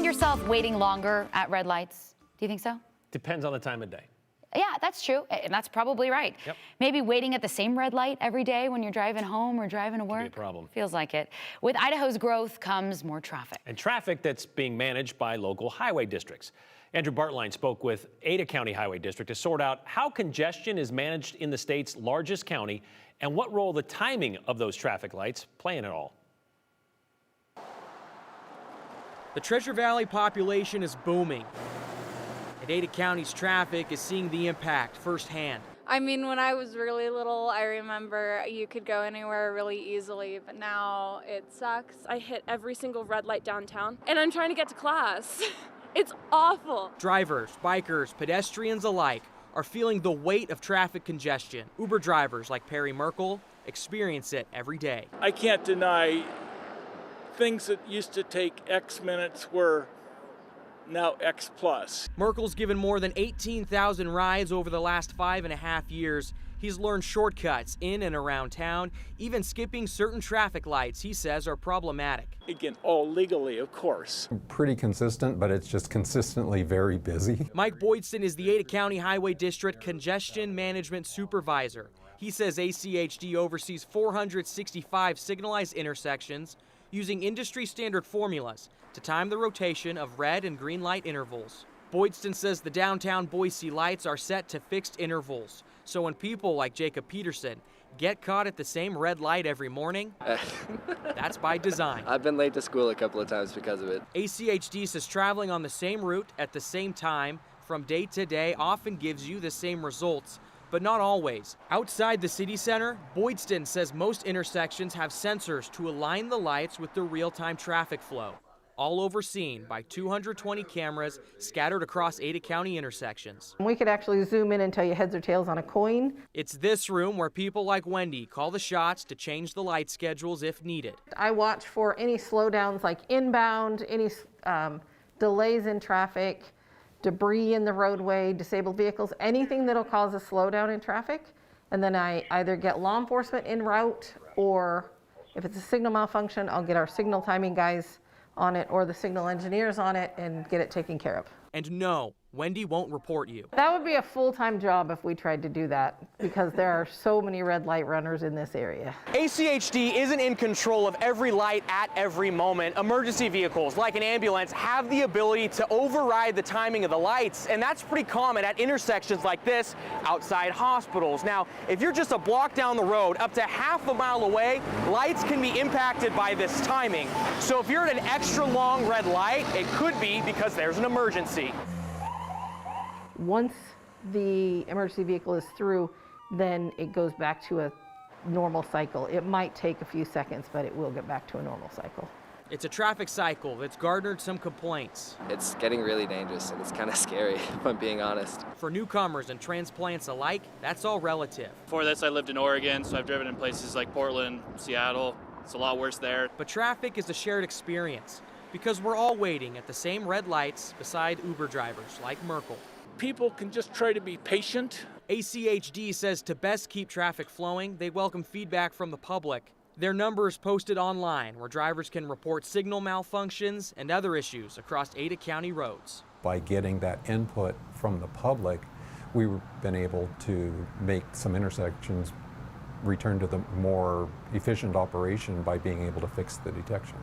find yourself waiting longer at red lights? Do you think so? Depends on the time of day. Yeah, that's true, and that's probably right. Yep. Maybe waiting at the same red light every day when you're driving home or driving to work. Could be a problem. Feels like it. With Idaho's growth comes more traffic. And traffic that's being managed by local highway districts. Andrew Bartline spoke with Ada County Highway District to sort out how congestion is managed in the state's largest county and what role the timing of those traffic lights play in it all. The Treasure Valley population is booming. And Ada County's traffic is seeing the impact firsthand. I mean, when I was really little, I remember you could go anywhere really easily, but now it sucks. I hit every single red light downtown, and I'm trying to get to class. It's awful. Drivers, bikers, pedestrians alike are feeling the weight of traffic congestion. Uber drivers like Perry Merkel experience it every day. I can't deny things that used to take X minutes were now X plus. Merkel's given more than 18,000 rides over the last 5.5 years. He's learned shortcuts in and around town, even skipping certain traffic lights he says are problematic. Again, all legally, of course. Pretty consistent, but it's just consistently very busy. Mike Boydstun is the Ada County Highway District Congestion Management Supervisor. He says ACHD oversees 465 signalized intersections using industry standard formulas to time the rotation of red and green light intervals. Boydstun says the downtown Boise lights are set to fixed intervals, so when people like Jacob Peterson get caught at the same red light every morning, that's by design. I've been late to school a couple of times because of it. ACHD says traveling on the same route at the same time from day to day often gives you the same results, but not always. Outside the city center, Boydstun says most intersections have sensors to align the lights with the real-time traffic flow, all overseen by 220 cameras scattered across Ada County intersections. We could actually zoom in and tell you heads or tails on a coin. It's this room where people like Wendy call the shots to change the light schedules if needed. I watch for any slowdowns like inbound, any delays in traffic, debris in the roadway, disabled vehicles, anything that'll cause a slowdown in traffic. And then I either get law enforcement en route, or if it's a signal malfunction, I'll get our signal timing guys on it or the signal engineers on it and get it taken care of. And no, Wendy won't report you. That would be a full-time job if we tried to do that, because there are so many red light runners in this area. ACHD isn't in control of every light at every moment. Emergency vehicles, like an ambulance, have the ability to override the timing of the lights, and that's pretty common at intersections like this, outside hospitals. Now, if you're just a block down the road, up to half a mile away, lights can be impacted by this timing. So if you're at an extra long red light, it could be because there's an emergency. Once the emergency vehicle is through, then it goes back to a normal cycle. It might take a few seconds, but it will get back to a normal cycle. It's a traffic cycle that's garnered some complaints. It's getting really dangerous and it's kind of scary, if I'm being honest. For newcomers and transplants alike, that's all relative. Before this, I lived in Oregon, so I've driven in places like Portland, Seattle. It's a lot worse there. But traffic is a shared experience because we're all waiting at the same red lights beside Uber drivers like Merkel. People can just try to be patient. ACHD says to best keep traffic flowing, they welcome feedback from the public. Their number is posted online where drivers can report signal malfunctions and other issues across Ada County roads. By getting that input from the public, we've been able to make some intersections return to the more efficient operation by being able to fix the detection.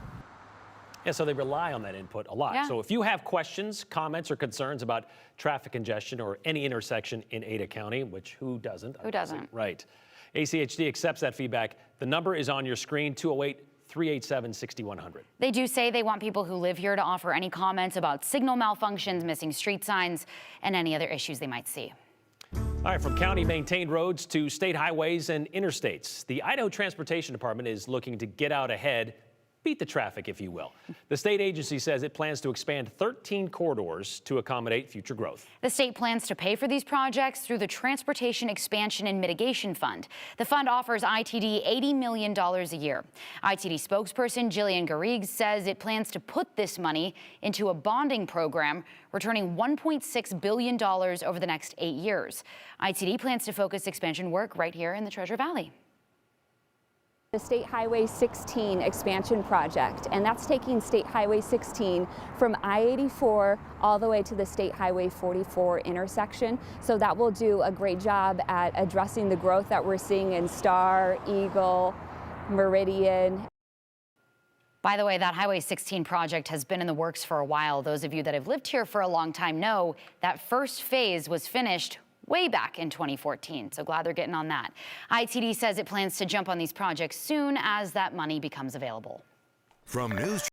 Yeah, so they rely on that input a lot. Yeah. So if you have questions, comments, or concerns about traffic congestion or any intersection in Ada County, which who doesn't? Who doesn't? Right. ACHD accepts that feedback. The number is on your screen, 208-387-6100. They do say they want people who live here to offer any comments about signal malfunctions, missing street signs, and any other issues they might see. All right, from county-maintained roads to state highways and interstates, the Idaho Transportation Department is looking to get out ahead, beat the traffic, if you will. The state agency says it plans to expand 13 corridors to accommodate future growth. The state plans to pay for these projects through the Transportation Expansion and Mitigation Fund. The fund offers ITD $80 million a year. ITD spokesperson Jillian Garrigues says it plans to put this money into a bonding program, returning $1.6 billion over the next 8 years. ITD plans to focus expansion work right here in the Treasure Valley. the State Highway 16 expansion project, and that's taking State Highway 16 from I-84 all the way to the State Highway 44 intersection. So that will do a great job at addressing the growth that we're seeing in Star, Eagle, Meridian. By the way, that Highway 16 project has been in the works for a while. Those of you that have lived here for a long time know that first phase was finished way back in 2014. So glad they're getting on that. ITD says it plans to jump on these projects soon as that money becomes available. From News